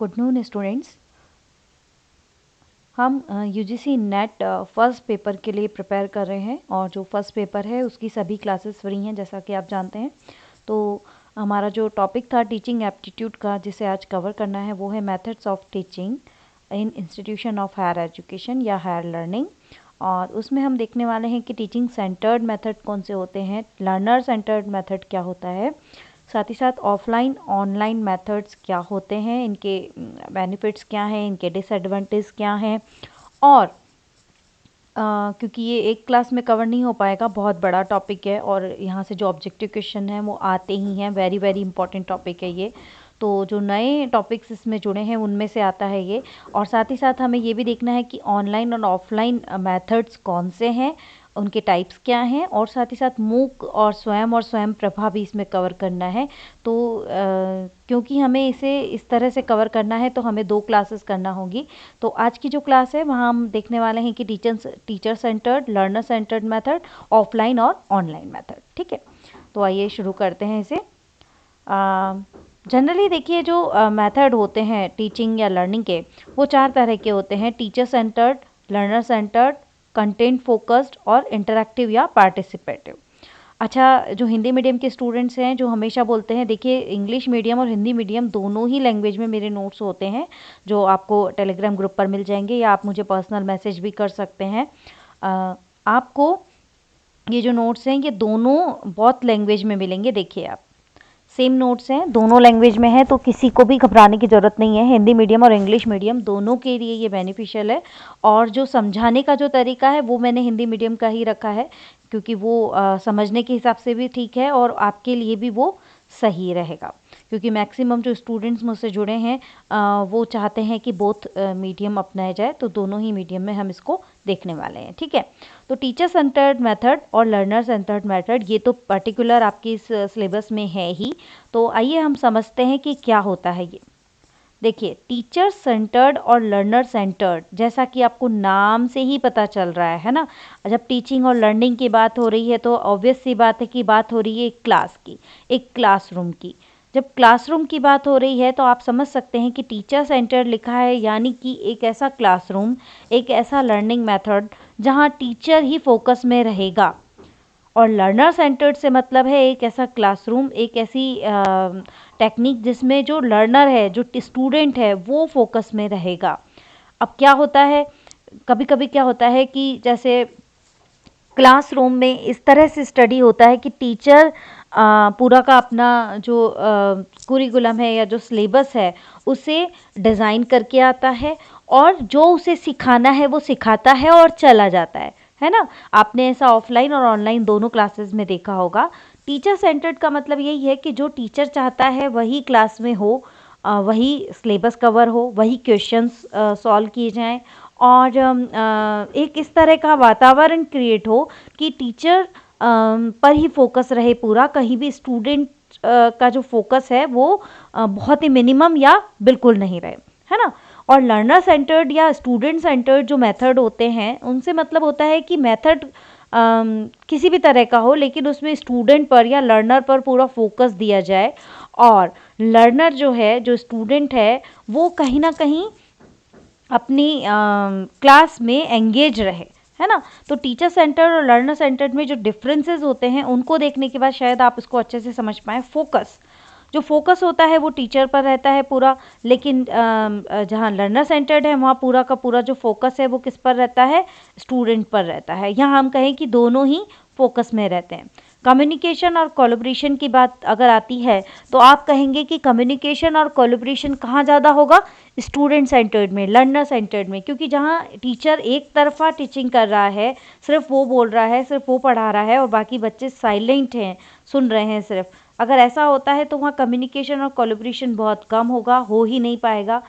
Good noon students. हम UGC net first paper के लिए प्रिपेयर कर रहे हैं और जो फर्स्ट पेपर है उसकी सभी क्लासेस फ्री हैं जैसा कि आप जानते हैं। तो हमारा जो टॉपिक था टीचिंग एप्टीट्यूड का जिसे आज कवर करना है वो है methods of teaching in institution of higher education या हायर लर्निंग। और उसमें हम देखने वाले हैं कि टीचिंग सेंटर्ड मेथड कौन से होते हैं, लर्नर सेंटर्ड मेथड क्या होता है, साथ ही साथ ऑफलाइन ऑनलाइन मेथड्स क्या होते हैं, इनके बेनिफिट्स क्या हैं, इनके डिसएडवांटेज क्या हैं। और क्योंकि ये एक क्लास में कवर नहीं हो पाएगा, बहुत बड़ा टॉपिक है और यहाँ से जो ऑब्जेक्टिव क्वेश्चन हैं वो आते ही हैं, वेरी वेरी इंपॉर्टेंट टॉपिक है ये। तो जो नए टॉपिक्स इसमें जुड़े हैं उनमें से आता है ये। और साथ ही साथ हमें ये भी देखना है कि ऑनलाइन और ऑफलाइन मेथड्स कौन से हैं, उनके टाइप्स क्या हैं, और साथ ही साथ मूक और स्वयं प्रभा भी इसमें कवर करना है। तो क्योंकि हमें इसे इस तरह से कवर करना है तो हमें 2 क्लासेस करना होगी। तो आज की जो क्लास है वहाँ हम देखने वाले हैं कि teacher centred, learner centred method, offline और ऑनलाइन मेथड। ठीक है, तो आइए शुरू करते हैं इसे। जनरली देखिए जो मेथड होते हैं टीचिंग या लर्निंग के वो 4 तरह के होते हैं: teacher centred, learner centred, content focused और इंटरैक्टिव या पार्टिसिपेटिव। अच्छा, जो हिंदी मीडियम के स्टूडेंट्स हैं जो हमेशा बोलते हैं, देखिए इंग्लिश मीडियम और हिंदी मीडियम दोनों ही लैंग्वेज में मेरे नोट्स होते हैं जो आपको टेलीग्राम ग्रुप पर मिल जाएंगे या आप मुझे पर्सनल मैसेज भी कर सकते हैं। आपको ये जो नोट्स हैं ये दोनों बहुत लैंग्वेज में मिलेंगे। देखिए आप, सेम नोट्स हैं, दोनों लैंग्वेज में है, तो किसी को भी घबराने की ज़रूरत नहीं है। हिंदी मीडियम और इंग्लिश मीडियम दोनों के लिए ये बेनिफिशियल है। और जो समझाने का जो तरीका है वो मैंने हिंदी मीडियम का ही रखा है क्योंकि वो समझने के हिसाब से भी ठीक है और आपके लिए भी वो सही रहेगा। क्योंकि मैक्सिमम जो स्टूडेंट्स मुझसे जुड़े हैं वो चाहते हैं कि बोथ मीडियम अपनाया जाए, तो दोनों ही मीडियम में हम इसको देखने वाले हैं। ठीक है, तो टीचर सेंटर्ड मेथड और लर्नर सेंटर्ड मेथड ये तो पर्टिकुलर आपकी इस सिलेबस में है ही। तो आइए हम समझते हैं कि क्या होता है ये। देखिए, टीचर सेंटर्ड और लर्नर सेंटर्ड, जैसा कि आपको नाम से ही पता चल रहा है ना। जब टीचिंग और लर्निंग की बात हो रही है तो ऑब्वियस सी बात है कि बात हो रही है एक क्लास की, एक क्लासरूम की। जब क्लासरूम की बात हो रही है तो आप समझ सकते हैं कि टीचर सेंटर्ड लिखा है, यानी कि एक ऐसा क्लासरूम, एक ऐसा लर्निंग मेथड जहाँ टीचर ही फोकस में रहेगा। और लर्नर सेंटर्ड से मतलब है एक ऐसा क्लासरूम, एक ऐसी टेक्निक जिसमें जो लर्नर है, जो स्टूडेंट है, वो फोकस में रहेगा। अब क्या होता है, कभी कभी क्या होता है कि जैसे क्लासरूम में इस तरह से स्टडी होता है कि टीचर पूरा का अपना जो कुरिकुलम है या जो सिलेबस है उसे डिज़ाइन करके आता है और जो उसे सिखाना है वो सिखाता है और चला जाता है ना। आपने ऐसा ऑफलाइन और ऑनलाइन दोनों क्लासेस में देखा होगा। टीचर सेंटर्ड का मतलब यही है कि जो टीचर चाहता है वही क्लास में हो, वही सिलेबस कवर हो, वही क्वेश्चंस सॉल्व किए जाएं और एक इस तरह का वातावरण क्रिएट हो कि टीचर पर ही फोकस रहे पूरा, कहीं भी स्टूडेंट का जो फोकस है वो बहुत ही मिनिमम या बिल्कुल नहीं रहे, है ना। और लर्नर सेंटर्ड या स्टूडेंट सेंटर्ड जो मेथड होते हैं उनसे मतलब होता है कि मेथड किसी भी तरह का हो लेकिन उसमें स्टूडेंट पर या लर्नर पर पूरा फोकस दिया जाए और लर्नर जो है, जो स्टूडेंट है, वो कहीं ना कहीं अपनी क्लास में एंगेज रहे, है ना। तो टीचर सेंटर और लर्नर सेंटर में जो डिफरेंसेस होते हैं उनको देखने के बाद शायद आप इसको अच्छे से समझ पाएँ। फोकस, जो फोकस होता है वो टीचर पर रहता है पूरा, लेकिन जहाँ लर्नर सेंटर्ड है वहाँ पूरा का पूरा जो फोकस है वो किस पर रहता है, स्टूडेंट पर रहता है। यहाँ हम कहें कि दोनों ही फोकस में रहते हैं। कम्युनिकेशन और कोलैबोरेशन की बात अगर आती है तो आप कहेंगे कि कम्युनिकेशन और कोलैबोरेशन कहाँ ज़्यादा होगा, स्टूडेंट सेंटर्ड में, लर्नर सेंटर्ड में। क्योंकि जहाँ टीचर एक तरफा टीचिंग कर रहा है, सिर्फ वो बोल रहा है, सिर्फ वो पढ़ा रहा है और बाकी बच्चे साइलेंट हैं, सुन रहे हैं सिर्फ, अगर ऐसा होता है तो वहाँ कम्युनिकेशन और कोलैबोरेशन बहुत कम होगा, हो ही नहीं पाएगा।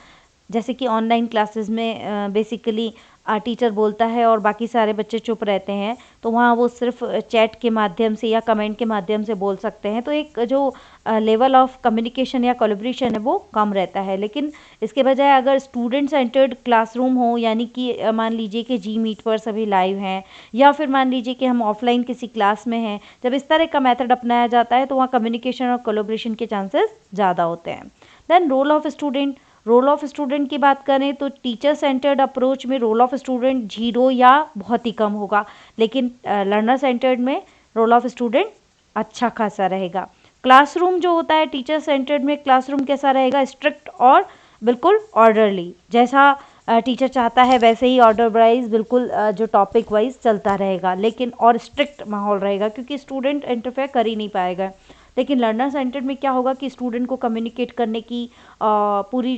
जैसे कि ऑनलाइन क्लासेस में बेसिकली टीचर बोलता है और बाकी सारे बच्चे चुप रहते हैं, तो वहाँ वो सिर्फ चैट के माध्यम से या कमेंट के माध्यम से बोल सकते हैं, तो एक जो लेवल ऑफ कम्युनिकेशन या कोलैबोरेशन है वो कम रहता है। लेकिन इसके बजाय अगर स्टूडेंट सेंटर्ड क्लासरूम हो, यानी कि मान लीजिए कि जी मीट पर सभी लाइव हैं या फिर मान लीजिए कि हम ऑफलाइन किसी क्लास में हैं, जब इस तरह का मेथड अपनाया जाता है तो वहाँ कम्युनिकेशन और कोलैबोरेशन के चांसेस ज़्यादा होते हैं। Then role of student, role of student की बात करें तो टीचर सेंटर्ड अप्रोच में रोल ऑफ स्टूडेंट 0 या बहुत ही कम होगा, लेकिन लर्नर सेंटर्ड में रोल ऑफ स्टूडेंट अच्छा खासा रहेगा। क्लासरूम जो होता है टीचर सेंटर्ड में, क्लासरूम कैसा रहेगा, स्ट्रिक्ट और बिल्कुल ऑर्डरली, जैसा टीचर चाहता है वैसे ही ऑर्डर वाइज बिल्कुल जो टॉपिक वाइज चलता रहेगा, लेकिन और स्ट्रिक्ट माहौल रहेगा क्योंकि स्टूडेंट इंटरफेयर कर ही नहीं पाएगा। लेकिन लर्नर सेंटर में क्या होगा कि स्टूडेंट को कम्युनिकेट करने की पूरी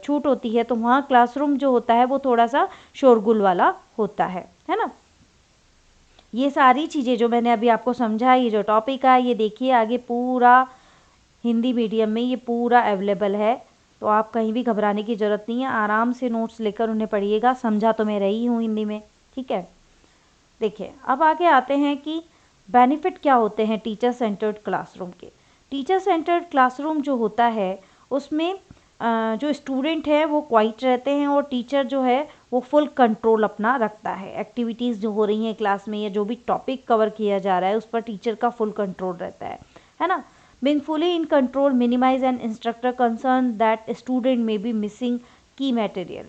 छूट होती है, तो वहाँ क्लासरूम जो होता है वो थोड़ा सा शोरगुल वाला होता है ना। ये सारी चीज़ें जो मैंने अभी आपको समझा, ये जो टॉपिक है, ये देखिए आगे पूरा हिंदी मीडियम में ये पूरा अवेलेबल है, तो आप कहीं भी घबराने की ज़रूरत नहीं है, आराम से नोट्स लेकर उन्हें पढ़िएगा। समझा तो मैं रही हूँ हिंदी में, ठीक है। देखिए अब आगे आते हैं कि बेनिफिट क्या होते हैं टीचर सेंटर्ड क्लासरूम के। टीचर सेंटर्ड क्लासरूम जो होता है उसमें जो स्टूडेंट है वो क्वाइट रहते हैं और टीचर जो है वो फुल कंट्रोल अपना रखता है। एक्टिविटीज़ जो हो रही हैं क्लास में या जो भी टॉपिक कवर किया जा रहा है उस पर टीचर का फुल कंट्रोल रहता है ना। Being fully in control minimise an instructor concern that student may be missing key material.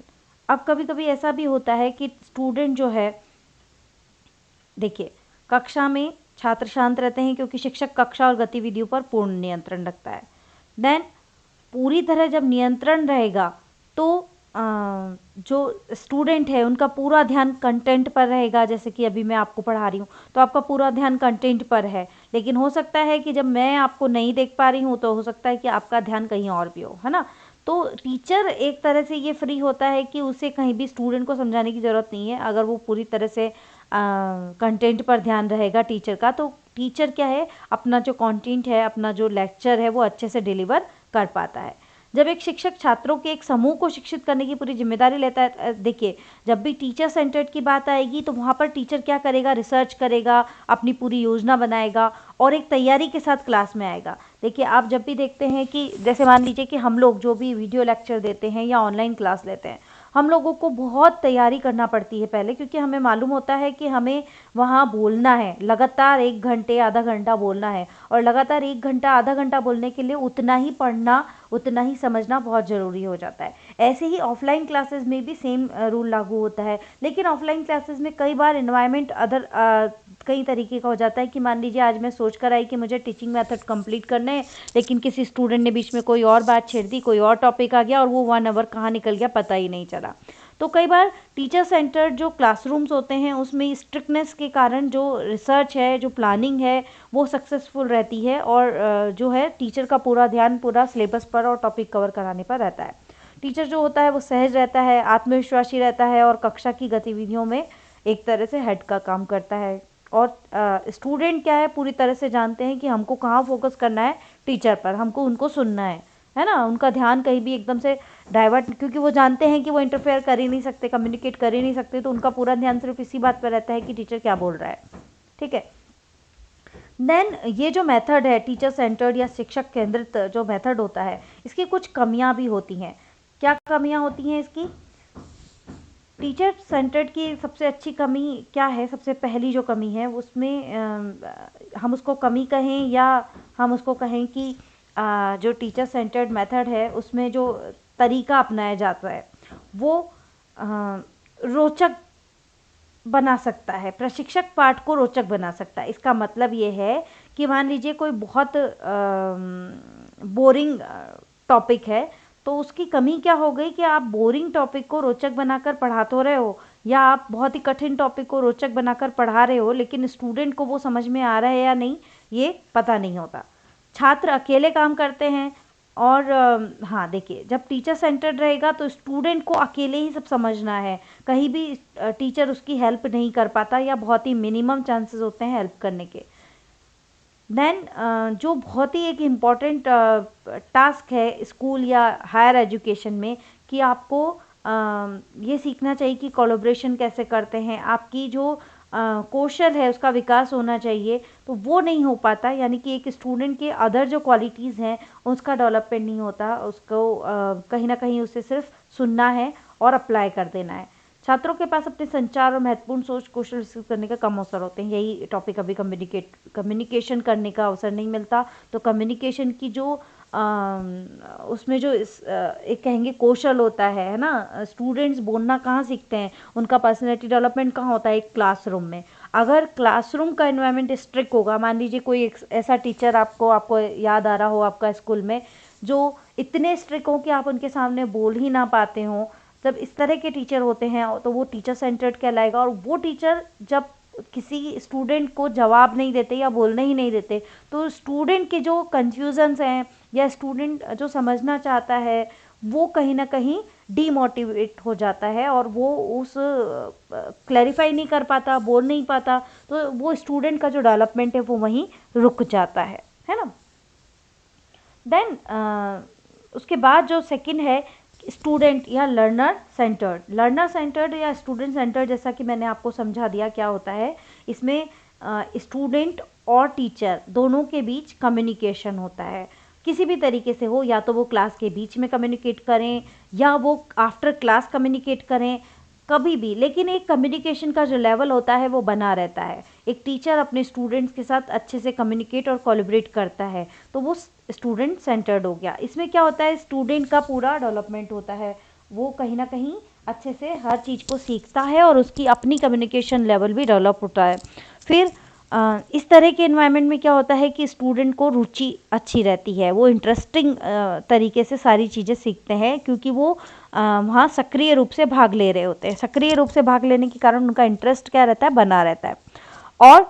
अब कभी कभी ऐसा भी होता है कि स्टूडेंट जो है, देखिए कक्षा में छात्र शांत रहते हैं क्योंकि शिक्षक कक्षा और गतिविधियों पर पूर्ण नियंत्रण रखता है। देन पूरी तरह जब नियंत्रण रहेगा तो जो स्टूडेंट है उनका पूरा ध्यान कंटेंट पर रहेगा। जैसे कि अभी मैं आपको पढ़ा रही हूँ तो आपका पूरा ध्यान कंटेंट पर है, लेकिन हो सकता है कि जब मैं आपको नहीं देख पा रही हूँ तो हो सकता है कि आपका ध्यान कहीं और भी हो, है ना। तो टीचर एक तरह से ये फ्री होता है कि उसे कहीं भी स्टूडेंट को समझाने की ज़रूरत नहीं है। अगर वो पूरी तरह से कंटेंट पर ध्यान रहेगा टीचर का, तो टीचर क्या है अपना जो कंटेंट है, अपना जो लेक्चर है वो अच्छे से डिलीवर कर पाता है। जब एक शिक्षक छात्रों के एक समूह को शिक्षित करने की पूरी जिम्मेदारी लेता है, देखिए जब भी टीचर सेंटर्ड की बात आएगी तो वहाँ पर टीचर क्या करेगा, रिसर्च करेगा, अपनी पूरी योजना बनाएगा और एक तैयारी के साथ क्लास में आएगा। देखिए आप जब भी देखते हैं कि जैसे मान लीजिए कि हम लोग जो भी वीडियो लेक्चर देते हैं या ऑनलाइन क्लास लेते हैं, हम लोगों को बहुत तैयारी करना पड़ती है पहले, क्योंकि हमें मालूम होता है कि हमें वहाँ बोलना है, लगातार 1 घंटे आधा घंटा बोलना है, और लगातार 1 घंटा आधा घंटा बोलने के लिए उतना ही पढ़ना, उतना ही समझना बहुत ज़रूरी हो जाता है। ऐसे ही ऑफलाइन क्लासेस में भी सेम रूल लागू होता है, लेकिन ऑफलाइन क्लासेस में कई बार इन्वायरमेंट कई तरीके का हो जाता है कि मान लीजिए आज मैं सोच कर आई कि मुझे टीचिंग मेथड कंप्लीट करना है, लेकिन किसी स्टूडेंट ने बीच में कोई और बात छेड़ दी, कोई और टॉपिक आ गया और वो 1 आवर कहाँ निकल गया पता ही नहीं चला। तो कई बार टीचर सेंटर जो क्लासरूम्स होते हैं उसमें स्ट्रिक्टनेस के कारण जो रिसर्च है, जो प्लानिंग है वो सक्सेसफुल रहती है, और जो है टीचर का पूरा ध्यान पूरा सिलेबस पर और टॉपिक कवर कराने पर रहता है। टीचर जो होता है वो सहज रहता है, आत्मविश्वासी रहता है और कक्षा की गतिविधियों में एक तरह से हेड का काम करता है। और स्टूडेंट क्या है, पूरी तरह से जानते हैं कि हमको कहाँ फोकस करना है, टीचर पर, हमको उनको सुनना है ना। उनका ध्यान कहीं भी एकदम से डाइवर्ट, क्योंकि वो जानते हैं कि वो इंटरफेयर कर ही नहीं सकते, कम्युनिकेट कर ही नहीं सकते, तो उनका पूरा ध्यान सिर्फ इसी बात पर रहता है कि टीचर क्या बोल रहा है, ठीक है। देन ये जो मेथड है टीचर सेंटर्ड या शिक्षक केंद्रित जो मेथड होता है, इसकी कुछ कमियां भी होती हैं। क्या कमियां होती हैं इसकी? टीचर सेंटर्ड की सबसे अच्छी कमी क्या है? सबसे पहली जो कमी है उसमें हम उसको कमी कहें या हम उसको कहें कि जो टीचर सेंटर्ड मेथड है उसमें जो तरीका अपनाया जाता है वो रोचक बना सकता है, प्रशिक्षक पाठ को रोचक बना सकता है। इसका मतलब ये है कि मान लीजिए कोई बहुत बोरिंग टॉपिक है, तो उसकी कमी क्या हो गई कि आप बोरिंग टॉपिक को रोचक बनाकर पढ़ा तो रहे हो, या आप बहुत ही कठिन टॉपिक को रोचक बनाकर पढ़ा रहे हो, लेकिन स्टूडेंट को वो समझ में आ रहा है या नहीं ये पता नहीं होता। छात्र अकेले काम करते हैं, और हाँ देखिए जब टीचर सेंटर्ड रहेगा तो स्टूडेंट को अकेले ही सब समझना है, कहीं भी टीचर उसकी हेल्प नहीं कर पाता या बहुत ही मिनिमम चांसेस होते हैं हेल्प करने के। देन जो बहुत ही एक इम्पॉर्टेंट टास्क है स्कूल या हायर एजुकेशन में कि आपको ये सीखना चाहिए कि कोलैबोरेशन कैसे करते हैं, आपकी जो कौशल है उसका विकास होना चाहिए, तो वो नहीं हो पाता। यानी कि एक स्टूडेंट के अदर जो क्वालिटीज़ हैं उसका डेवलपमेंट नहीं होता, उसको कहीं ना कहीं उसे सिर्फ सुनना है और अप्लाई कर देना है। छात्रों के पास अपने संचार और महत्वपूर्ण सोच कौशल विकसित करने का कम अवसर होते हैं। यही टॉपिक अभी कम्युनिकेशन करने का अवसर नहीं मिलता, तो कम्युनिकेशन की जो उसमें जो एक कहेंगे कौशल होता है ना, स्टूडेंट्स बोलना कहाँ सीखते हैं, उनका पर्सनैलिटी डेवलपमेंट कहाँ होता है, एक क्लासरूम में। अगर क्लासरूम का एनवायरनमेंट स्ट्रिक्ट होगा, मान लीजिए कोई एक ऐसा टीचर आपको याद आ रहा हो आपका स्कूल में, जो इतने स्ट्रिक्ट हो कि आप उनके सामने बोल ही ना पाते हो, जब इस तरह के टीचर होते हैं तो वो टीचर सेंटर्ड कहलाएगा। और वो टीचर जब किसी स्टूडेंट को जवाब नहीं देते या बोलने ही नहीं देते, तो स्टूडेंट के जो कन्फ्यूजन्स हैं या स्टूडेंट जो समझना चाहता है वो कहीं ना कहीं डीमोटिवेट हो जाता है और वो उस क्लैरिफाई नहीं कर पाता, बोल नहीं पाता, तो वो स्टूडेंट का जो डेवलपमेंट है वो वहीं रुक जाता है ना। देन उसके बाद जो सेकंड है स्टूडेंट या लर्नर सेंटर्ड। लर्नर सेंटर्ड या स्टूडेंट सेंटर्ड, जैसा कि मैंने आपको समझा दिया क्या होता है, इसमें स्टूडेंट और टीचर दोनों के बीच कम्युनिकेशन होता है, किसी भी तरीके से हो, या तो वो क्लास के बीच में कम्युनिकेट करें या वो आफ्टर क्लास कम्युनिकेट करें, कभी भी, लेकिन एक कम्युनिकेशन का जो लेवल होता है वो बना रहता है। एक टीचर अपने स्टूडेंट्स के साथ अच्छे से कम्युनिकेट और कोलैबोरेट करता है, तो वो स्टूडेंट सेंटर्ड हो गया। इसमें क्या होता है, स्टूडेंट का पूरा डेवलपमेंट होता है, वो कहीं ना कहीं अच्छे से हर चीज़ को सीखता है और उसकी अपनी कम्युनिकेशन लेवल भी डेवलप होता है। फिर इस तरह के एनवायरनमेंट में क्या होता है कि स्टूडेंट को रुचि अच्छी रहती है, वो इंटरेस्टिंग तरीके से सारी चीज़ें सीखते हैं, क्योंकि वो वहाँ सक्रिय रूप से भाग ले रहे होते हैं। सक्रिय रूप से भाग लेने के कारण उनका इंटरेस्ट क्या रहता है, बना रहता है, और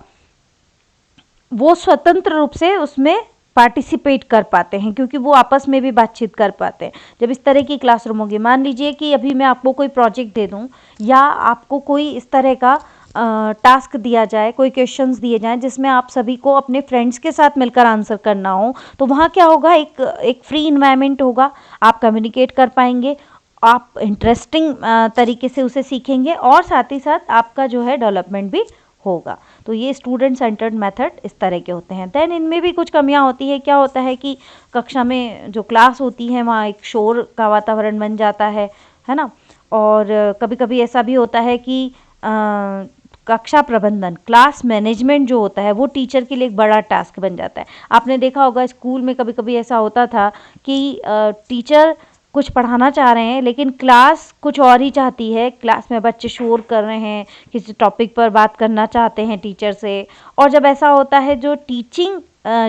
वो स्वतंत्र रूप से उसमें पार्टिसिपेट कर पाते हैं, क्योंकि वो आपस में भी बातचीत कर पाते हैं। जब इस तरह की क्लासरूम होगी, मान लीजिए कि अभी मैं आपको कोई प्रोजेक्ट दे दूं या आपको कोई इस तरह का टास्क दिया जाए, कोई क्वेश्चंस दिए जाएं जिसमें आप सभी को अपने फ्रेंड्स के साथ मिलकर आंसर करना हो, तो वहाँ क्या होगा, एक फ्री इन्वायरमेंट होगा, आप कम्युनिकेट कर पाएंगे, आप इंटरेस्टिंग तरीके से उसे सीखेंगे और साथ ही साथ आपका जो है डेवलपमेंट भी होगा। तो ये स्टूडेंट सेंटर्ड मेथड इस तरह के होते हैं। देन इनमें भी कुछ कमियां होती है। क्या होता है कि कक्षा में जो क्लास होती है वहाँ एक शोर का वातावरण बन जाता है ना। और कभी कभी ऐसा भी होता है कि कक्षा प्रबंधन, क्लास मैनेजमेंट जो होता है वो टीचर के लिए एक बड़ा टास्क बन जाता है। आपने देखा होगा स्कूल में कभी कभी ऐसा होता था कि टीचर कुछ पढ़ाना चाह रहे हैं लेकिन क्लास कुछ और ही चाहती है, क्लास में बच्चे शोर कर रहे हैं, किसी टॉपिक पर बात करना चाहते हैं टीचर से, और जब ऐसा होता है जो टीचिंग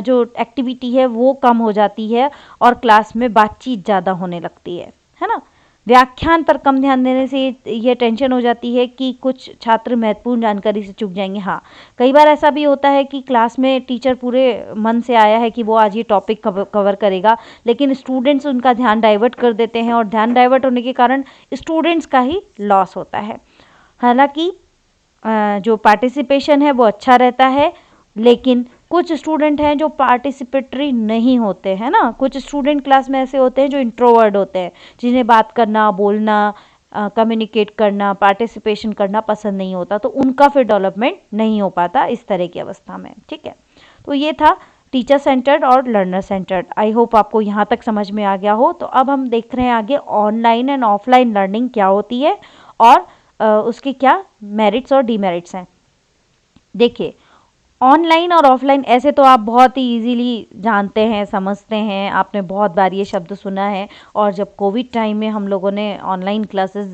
जो एक्टिविटी है वो कम हो जाती है और क्लास में बातचीत ज़्यादा होने लगती है ना। व्याख्यान पर कम ध्यान देने से ये टेंशन हो जाती है कि कुछ छात्र महत्वपूर्ण जानकारी से चूक जाएंगे। हाँ, कई बार ऐसा भी होता है कि क्लास में टीचर पूरे मन से आया है कि वो आज ये टॉपिक कवर करेगा, लेकिन स्टूडेंट्स उनका ध्यान डाइवर्ट कर देते हैं और ध्यान डाइवर्ट होने के कारण स्टूडेंट्स का ही लॉस होता है। हालांकि जो पार्टिसिपेशन है वो अच्छा रहता है, लेकिन कुछ स्टूडेंट हैं जो पार्टिसिपेटरी नहीं होते हैं ना। कुछ स्टूडेंट क्लास में ऐसे होते हैं जो इंट्रोवर्ड होते हैं, जिन्हें बात करना, बोलना, कम्युनिकेट करना, पार्टिसिपेशन करना पसंद नहीं होता, तो उनका फिर डेवलपमेंट नहीं हो पाता इस तरह की अवस्था में। ठीक है, तो ये था टीचर सेंटर्ड और लर्नर सेंटर्ड। आई होप आपको यहाँ तक समझ में आ गया हो। तो अब हम देख रहे हैं आगे ऑनलाइन एंड ऑफलाइन लर्निंग क्या होती है और उसके क्या मेरिट्स और डीमेरिट्स हैं। देखिए, ऑनलाइन और ऑफलाइन ऐसे तो आप बहुत ही इजीली जानते हैं, समझते हैं, आपने बहुत बार ये शब्द सुना है। और जब कोविड टाइम में हम लोगों ने ऑनलाइन क्लासेस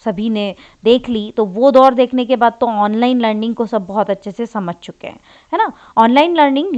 सभी ने देख ली, तो वो दौर देखने के बाद तो ऑनलाइन लर्निंग को सब बहुत अच्छे से समझ चुके हैं, है ना। Online learning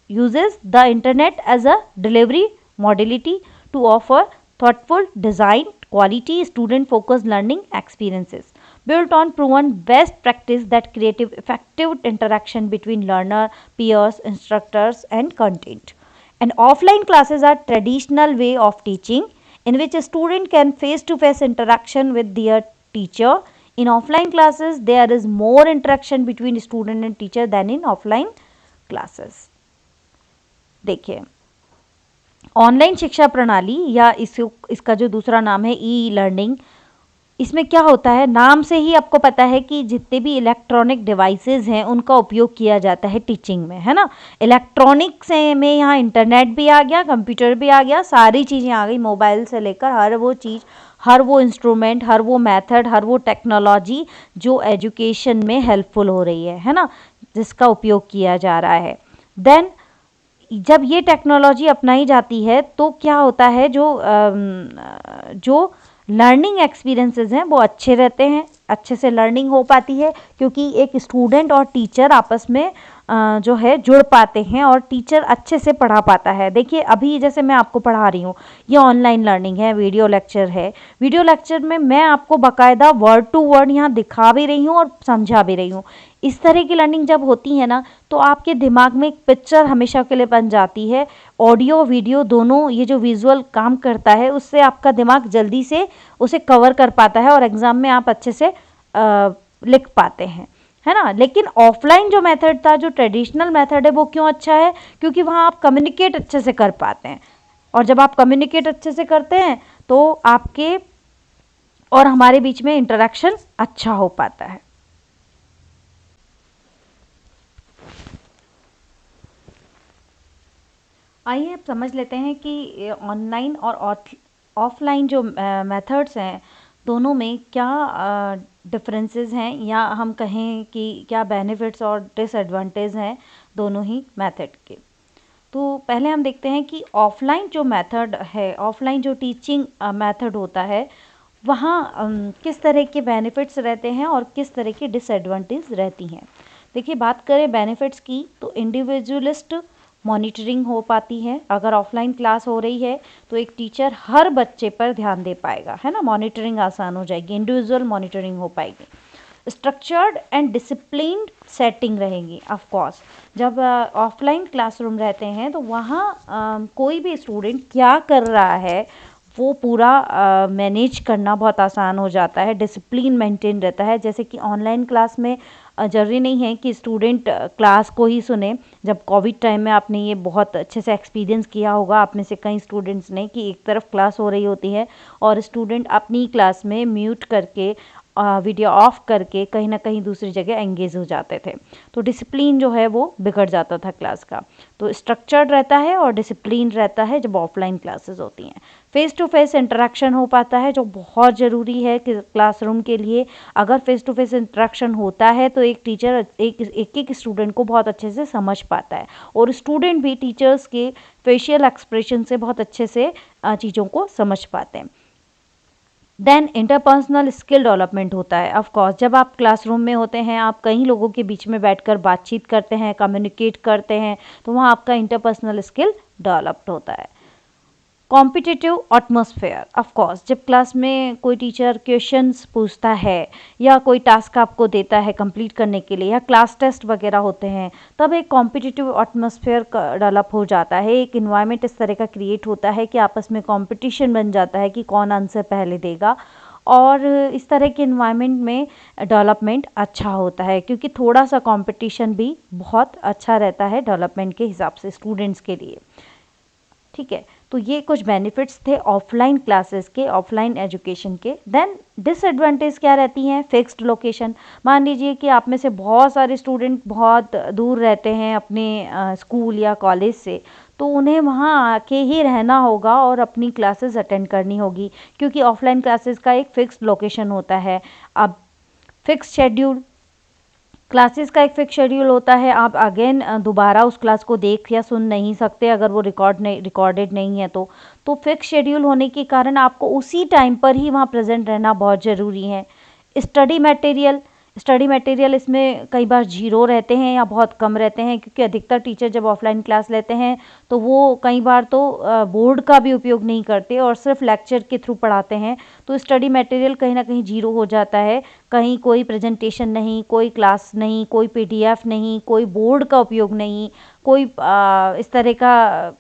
uses the internet as a delivery modality to offer thoughtful, design, quality, student-focused learning experiences built on proven best practice that create effective interaction between learner, peers, instructors, and content. And offline classes are traditional way of teaching in which a student can face-to-face interaction with their teacher. In offline classes, there is more interaction between student and teacher than in offline classes. देखिए, online शिक्षा प्रणाली या इसका जो दूसरा नाम है e learning, इसमें क्या होता है, नाम से ही आपको पता है कि जितने भी इलेक्ट्रॉनिक डिवाइसेस हैं उनका उपयोग किया जाता है टीचिंग में, है ना। इलेक्ट्रॉनिक्स में यहाँ इंटरनेट भी आ गया, कंप्यूटर भी आ गया, सारी चीज़ें आ गई, मोबाइल से लेकर हर वो चीज़, हर वो इंस्ट्रूमेंट, हर वो मेथड, हर वो टेक्नोलॉजी जो एजुकेशन में हेल्पफुल हो रही है ना, जिसका उपयोग किया जा रहा है। देन जब ये टेक्नोलॉजी अपनाई जाती है तो क्या होता है, जो लर्निंग एक्सपीरियंसेस हैं वो अच्छे रहते हैं, अच्छे से लर्निंग हो पाती है, क्योंकि एक स्टूडेंट और टीचर आपस में जो है जुड़ पाते हैं और टीचर अच्छे से पढ़ा पाता है। देखिए अभी जैसे मैं आपको पढ़ा रही हूँ, ये ऑनलाइन लर्निंग है, वीडियो लेक्चर है। वीडियो लेक्चर में मैं आपको बाकायदा वर्ड टू वर्ड यहाँ दिखा भी रही हूँ और समझा भी रही हूँ। इस तरह की लर्निंग जब होती है ना, तो आपके दिमाग में एक पिक्चर हमेशा के लिए बन जाती है। ऑडियो वीडियो दोनों, ये जो विजुअल काम करता है, उससे आपका दिमाग जल्दी से उसे कवर कर पाता है और एग्ज़ाम में आप अच्छे से लिख पाते हैं, है ना। लेकिन ऑफलाइन जो मेथड था, जो ट्रेडिशनल मेथड है, वो क्यों अच्छा है? क्योंकि वहाँ आप कम्युनिकेट अच्छे से कर पाते हैं, और जब आप कम्युनिकेट अच्छे से करते हैं तो आपके और हमारे बीच में इंटरेक्शन अच्छा हो पाता है। आइए अब समझ लेते हैं कि ऑनलाइन और ऑफलाइन जो मेथड्स हैं, दोनों में क्या डिफरेंसेस हैं, या हम कहें कि क्या बेनिफिट्स और डिसएडवांटेज हैं दोनों ही मेथड के। तो पहले हम देखते हैं कि ऑफलाइन जो मेथड है, ऑफलाइन जो टीचिंग मेथड होता है, वहाँ किस तरह के बेनिफिट्स रहते हैं और किस तरह की डिसएडवांटेज रहती हैं। देखिए बात करें बेनिफिट्स की, तो इंडिविजुअलिस्ट मॉनिटरिंग हो पाती है। अगर ऑफलाइन क्लास हो रही है तो एक टीचर हर बच्चे पर ध्यान दे पाएगा, है ना, मॉनिटरिंग आसान हो जाएगी, इंडिविजुअल मॉनिटरिंग हो पाएगी। स्ट्रक्चर्ड एंड डिसिप्लिन्ड सेटिंग रहेगी। ऑफ कोर्स जब ऑफलाइन क्लासरूम रहते हैं तो वहाँ कोई भी स्टूडेंट क्या कर रहा है वो पूरा मैनेज करना बहुत आसान हो जाता है, डिसिप्लिन मेंटेन रहता है। जैसे कि ऑनलाइन क्लास में ज़रूरी नहीं है कि स्टूडेंट क्लास को ही सुने। जब कोविड टाइम में आपने ये बहुत अच्छे से एक्सपीरियंस किया होगा, आप में से कई स्टूडेंट्स ने, कि एक तरफ क्लास हो रही होती है और स्टूडेंट अपनी क्लास में म्यूट करके वीडियो ऑफ करके कहीं ना कहीं दूसरी जगह एंगेज हो जाते थे, तो डिसिप्लिन जो है वो बिगड़ जाता था क्लास का। तो स्ट्रक्चर्ड रहता है और डिसिप्लिन रहता है जब ऑफलाइन क्लासेस होती हैं। फेस टू फेस इंटरेक्शन हो पाता है, जो बहुत ज़रूरी है कि क्लासरूम के लिए। अगर फेस टू फेस इंटरेक्शन होता है तो एक टीचर एक स्टूडेंट को बहुत अच्छे से समझ पाता है, और स्टूडेंट भी टीचर्स के फेशियल एक्सप्रेशन से बहुत अच्छे से चीज़ों को समझ पाते हैं। देन इंटरपर्सनल स्किल डेवलपमेंट होता है। ऑफ कोर्स जब आप क्लासरूम में होते हैं, आप कई लोगों के बीच में बैठकर बातचीत करते हैं, कम्युनिकेट करते हैं, तो वहाँ आपका इंटरपर्सनल स्किल डेवलप्ड होता है। कॉम्पिटिटिव एटमॉस्फेयर, ऑफ कोर्स जब क्लास में कोई टीचर क्वेश्चंस पूछता है या कोई टास्क आपको देता है कंप्लीट करने के लिए, या क्लास टेस्ट वगैरह होते हैं, तब एक कॉम्पिटिटिव एटमॉस्फेयर डेवलप हो जाता है। एक इन्वायरमेंट इस तरह का क्रिएट होता है कि आपस में कंपटीशन बन जाता है कि कौन आंसर पहले देगा, और इस तरह के इन्वायरमेंट में डेवलपमेंट अच्छा होता है, क्योंकि थोड़ा सा कंपटीशन भी बहुत अच्छा रहता है डेवलपमेंट के हिसाब से स्टूडेंट्स के लिए। ठीक है, तो ये कुछ बेनिफिट्स थे ऑफलाइन क्लासेस के, ऑफलाइन एजुकेशन के। देन डिसएडवांटेज क्या रहती हैं? Fixed location. मान लीजिए कि आप में से बहुत सारे स्टूडेंट बहुत दूर रहते हैं अपने स्कूल या कॉलेज से, तो उन्हें वहाँ आके ही रहना होगा और अपनी क्लासेस अटेंड करनी होगी, क्योंकि ऑफलाइन क्लासेस का एक फिक्स्ड लोकेशन होता है। अब फिक्स शेड्यूल, क्लासेस का एक फिक्स शेड्यूल होता है, आप अगेन दोबारा उस क्लास को देख या सुन नहीं सकते अगर वो रिकॉर्डेड नहीं है तो फिक्स शेड्यूल होने के कारण आपको उसी टाइम पर ही वहाँ प्रेजेंट रहना बहुत ज़रूरी है। स्टडी मटेरियल इसमें कई बार जीरो रहते हैं या बहुत कम रहते हैं, क्योंकि अधिकतर टीचर जब ऑफलाइन क्लास लेते हैं तो वो कई बार तो बोर्ड का भी उपयोग नहीं करते और सिर्फ लेक्चर के थ्रू पढ़ाते हैं, तो स्टडी मटेरियल कहीं ना कहीं जीरो हो जाता है। कहीं कोई प्रेजेंटेशन नहीं, कोई क्लास नहीं, कोई पीडीएफ नहीं, कोई बोर्ड का उपयोग नहीं, कोई इस तरह का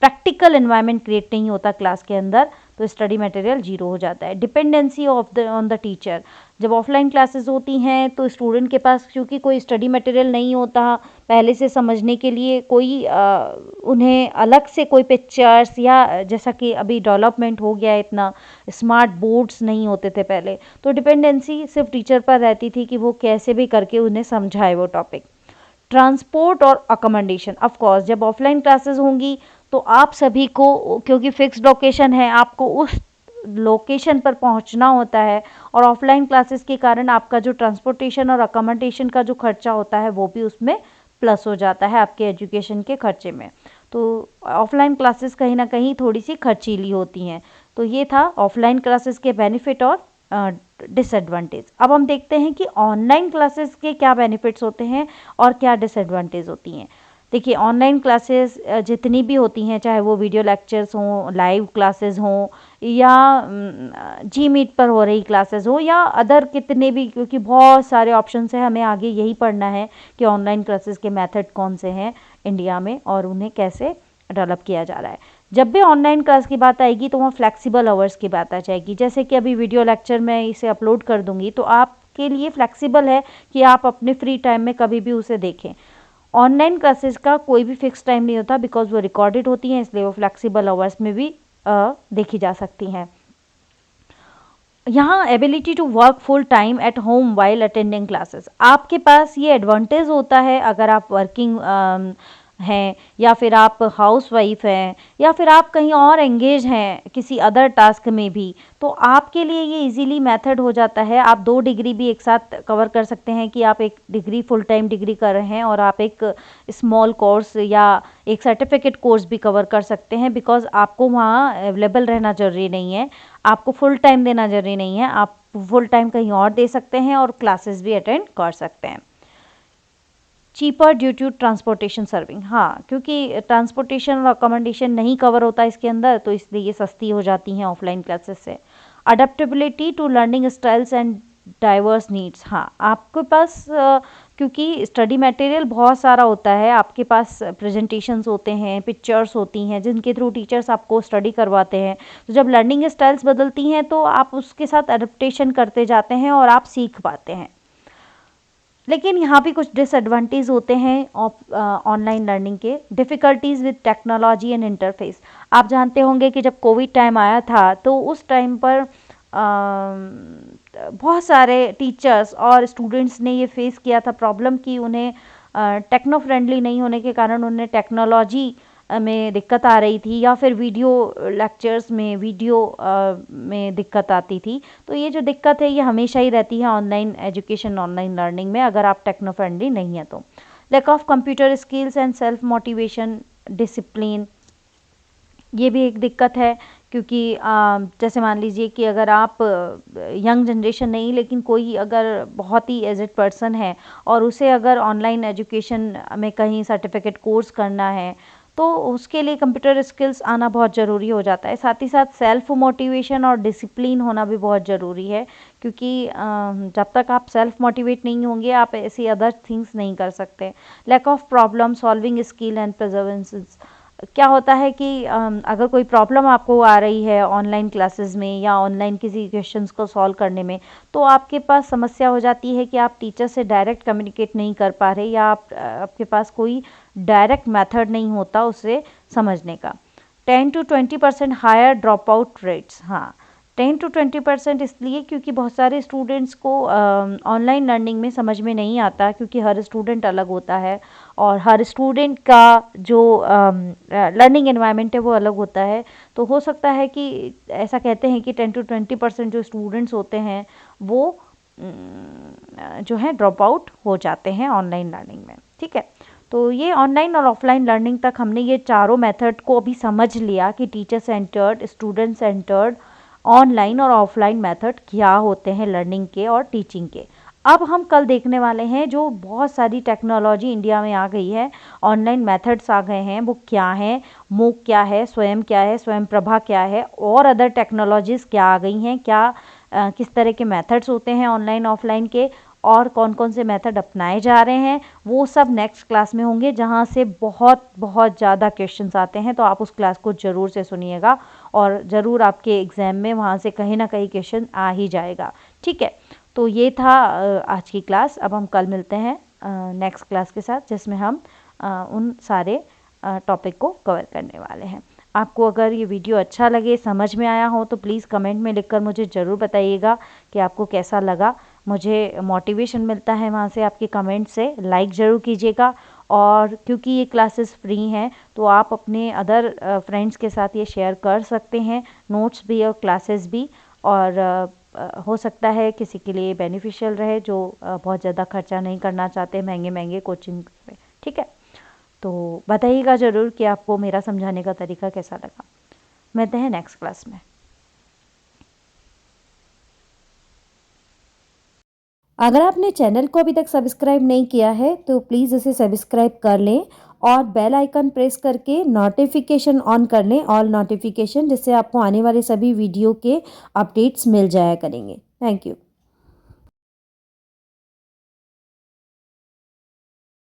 प्रैक्टिकल एनवायरनमेंट क्रिएट नहीं होता क्लास के अंदर, तो स्टडी मटेरियल जीरो हो जाता है। डिपेंडेंसी ऑन द टीचर, जब ऑफलाइन क्लासेस होती हैं तो स्टूडेंट के पास क्योंकि कोई स्टडी मटेरियल नहीं होता पहले से समझने के लिए, कोई उन्हें अलग से कोई पिक्चर्स, या जैसा कि अभी डेवलपमेंट हो गया है इतना, स्मार्ट बोर्ड्स नहीं होते थे पहले, तो डिपेंडेंसी सिर्फ टीचर पर रहती थी कि वो कैसे भी करके उन्हें समझाए वो टॉपिक। ट्रांसपोर्ट और अकोमोडेशन, ऑफ कोर्स जब ऑफलाइन क्लासेस होंगी तो आप सभी को, क्योंकि फिक्स्ड लोकेशन है, आपको उस लोकेशन पर पहुंचना होता है, और ऑफलाइन क्लासेस के कारण आपका जो ट्रांसपोर्टेशन और अकोमोडेशन का जो खर्चा होता है वो भी उसमें प्लस हो जाता है आपके एजुकेशन के खर्चे में। तो ऑफलाइन क्लासेस कहीं ना कहीं थोड़ी सी खर्चीली होती हैं। तो ये था ऑफलाइन क्लासेस के बेनिफिट और डिसएडवांटेज। अब हम देखते हैं कि ऑनलाइन क्लासेस के क्या बेनिफिट्स होते हैं और क्या डिसएडवांटेज होती हैं। देखिए, ऑनलाइन क्लासेस जितनी भी होती हैं, चाहे वो वीडियो लेक्चर्स हों, लाइव क्लासेस हों, या जी मीट पर हो रही क्लासेस हो, या अदर कितने भी, क्योंकि बहुत सारे ऑप्शन है, हमें आगे यही पढ़ना है कि ऑनलाइन क्लासेस के मेथड कौन से हैं इंडिया में और उन्हें कैसे डेवलप किया जा रहा है। जब भी ऑनलाइन क्लास की बात आएगी तो वहाँ फ्लेक्सिबल आवर्स की बात आ जाएगी। जैसे कि अभी वीडियो लेक्चर मैं इसे अपलोड कर दूंगी तो आपके लिए फ्लेक्सिबल है कि आप अपने फ्री टाइम में कभी भी उसे देखें। ऑनलाइन क्लासेस का कोई भी फिक्स टाइम नहीं होता, बिकॉज वो रिकॉर्डेड होती हैं, इसलिए वो फ्लेक्सिबल आवर्स में भी देखी जा सकती हैं। यहाँ ability to work full time at home while attending classes, आपके पास ये एडवांटेज होता है अगर आप वर्किंग हैं, या फिर आप हाउस वाइफ हैं, या फिर आप कहीं और एंगेज हैं किसी अदर टास्क में भी, तो आपके लिए ये इजीली मेथड हो जाता है। आप 2 डिग्री भी एक साथ कवर कर सकते हैं कि आप एक डिग्री फुल टाइम डिग्री कर रहे हैं और आप एक स्मॉल कोर्स या एक सर्टिफिकेट कोर्स भी कवर कर सकते हैं, बिकॉज आपको वहाँ अवेलेबल रहना ज़रूरी नहीं है, आपको फुल टाइम देना ज़रूरी नहीं है, आप फुल टाइम कहीं और दे सकते हैं और क्लासेस भी अटेंड कर सकते हैं। Cheaper due to transportation serving, हाँ, क्योंकि ट्रांसपोर्टेशन और अकोमोडेशन नहीं कवर होता इसके अंदर, तो इसलिए ये सस्ती हो जाती हैं ऑफलाइन क्लासेस से। Adaptability to learning styles and diverse needs, हाँ, आपके पास क्योंकि स्टडी मटेरियल बहुत सारा होता है, आपके पास प्रेजेंटेशंस होते हैं, पिक्चर्स होती हैं जिनके थ्रू टीचर्स आपको स्टडी करवाते हैं, तो जब लर्निंग स्टाइल्स बदलती हैं तो आप उसके साथ अडेप्टेशन करते जाते हैं और आप सीख पाते हैं। लेकिन यहाँ भी कुछ डिसएडवांटेज होते हैं ऑनलाइन लर्निंग के। Difficulties with technology and interface, आप जानते होंगे कि जब कोविड टाइम आया था तो उस टाइम पर बहुत सारे टीचर्स और स्टूडेंट्स ने ये फेस किया था प्रॉब्लम कि उन्हें टेक्नो फ्रेंडली नहीं होने के कारण उन्हें टेक्नोलॉजी में दिक्कत आ रही थी, या फिर वीडियो लेक्चर्स में में दिक्कत आती थी। तो ये जो दिक्कत है ये हमेशा ही रहती है ऑनलाइन एजुकेशन, ऑनलाइन लर्निंग में, अगर आप टेक्नो फ्रेंडली नहीं है तो। Lack of computer skills and self motivation, discipline, ये भी एक दिक्कत है, क्योंकि जैसे मान लीजिए कि अगर आप यंग जनरेशन नहीं, लेकिन कोई अगर बहुत ही एजेड पर्सन है और उसे अगर ऑनलाइन एजुकेशन में कहीं सर्टिफिकेट कोर्स करना है तो उसके लिए कंप्यूटर स्किल्स आना बहुत ज़रूरी हो जाता है। साथ ही साथ सेल्फ मोटिवेशन और डिसिप्लिन होना भी बहुत ज़रूरी है, क्योंकि जब तक आप सेल्फ मोटिवेट नहीं होंगे आप ऐसी अदर थिंग्स नहीं कर सकते। Lack of problem solving skill and perseverance, क्या होता है कि अगर कोई प्रॉब्लम आपको आ रही है ऑनलाइन क्लासेस में या ऑनलाइन किसी क्वेश्चंस को सॉल्व करने में, तो आपके पास समस्या हो जाती है कि आप टीचर से डायरेक्ट कम्युनिकेट नहीं कर पा रहे, या आपके पास कोई डायरेक्ट मेथड नहीं होता उसे समझने का। 10 to 20% higher drop out rates, हाँ, 10 to 20% इसलिए क्योंकि बहुत सारे स्टूडेंट्स को ऑनलाइन लर्निंग में समझ में नहीं आता, क्योंकि हर स्टूडेंट अलग होता है और हर स्टूडेंट का जो लर्निंग एनवायरनमेंट है वो अलग होता है। तो हो सकता है कि ऐसा कहते हैं कि 10 to 20% जो स्टूडेंट्स होते हैं वो जो है ड्रॉप आउट हो जाते हैं ऑनलाइन लर्निंग में। ठीक है, तो ये ऑनलाइन और ऑफलाइन लर्निंग तक हमने ये चारों मेथड को अभी समझ लिया कि teacher centred, student centred, online और ऑफलाइन मेथड क्या होते हैं लर्निंग के और टीचिंग के। अब हम कल देखने वाले हैं जो बहुत सारी टेक्नोलॉजी इंडिया में आ गई है, ऑनलाइन मेथड्स आ गए हैं, वो क्या हैं, मूक क्या है, स्वयं प्रभा क्या है, और अदर टेक्नोलॉजीज़ क्या आ गई हैं, क्या किस तरह के मेथड्स होते हैं ऑनलाइन ऑफलाइन के, और कौन कौन से मेथड अपनाए जा रहे हैं, वो सब नेक्स्ट क्लास में होंगे, जहाँ से बहुत बहुत ज़्यादा क्वेश्चंस आते हैं। तो आप उस क्लास को ज़रूर से सुनिएगा और ज़रूर आपके एग्ज़ाम में वहाँ से कहीं ना कहीं क्वेश्चन आ ही जाएगा। ठीक है, तो ये था आज की क्लास। अब हम कल मिलते हैं नेक्स्ट क्लास के साथ, जिसमें हम उन सारे टॉपिक को कवर करने वाले हैं। आपको अगर ये वीडियो अच्छा लगे, समझ में आया हो, तो प्लीज़ कमेंट में लिखकर मुझे ज़रूर बताइएगा कि आपको कैसा लगा। मुझे मोटिवेशन मिलता है वहाँ से, आपके कमेंट से। लाइक ज़रूर कीजिएगा, और क्योंकि ये क्लासेस फ्री हैं तो आप अपने अदर फ्रेंड्स के साथ ये शेयर कर सकते हैं, नोट्स भी और क्लासेस भी, और हो सकता है किसी के लिए बेनिफिशियल रहे जो बहुत ज़्यादा खर्चा नहीं करना चाहते महंगे महंगे कोचिंग पे। ठीक है, तो बताइएगा ज़रूर कि आपको मेरा समझाने का तरीका कैसा लगा। मिलते हैं नेक्स्ट क्लास में। अगर आपने चैनल को अभी तक सब्सक्राइब नहीं किया है तो प्लीज़ इसे सब्सक्राइब कर लें और बेल आइकन प्रेस करके नोटिफिकेशन ऑन कर लें, ऑल नोटिफिकेशन, जिससे आपको आने वाले सभी वीडियो के अपडेट्स मिल जाया करेंगे। Thank you.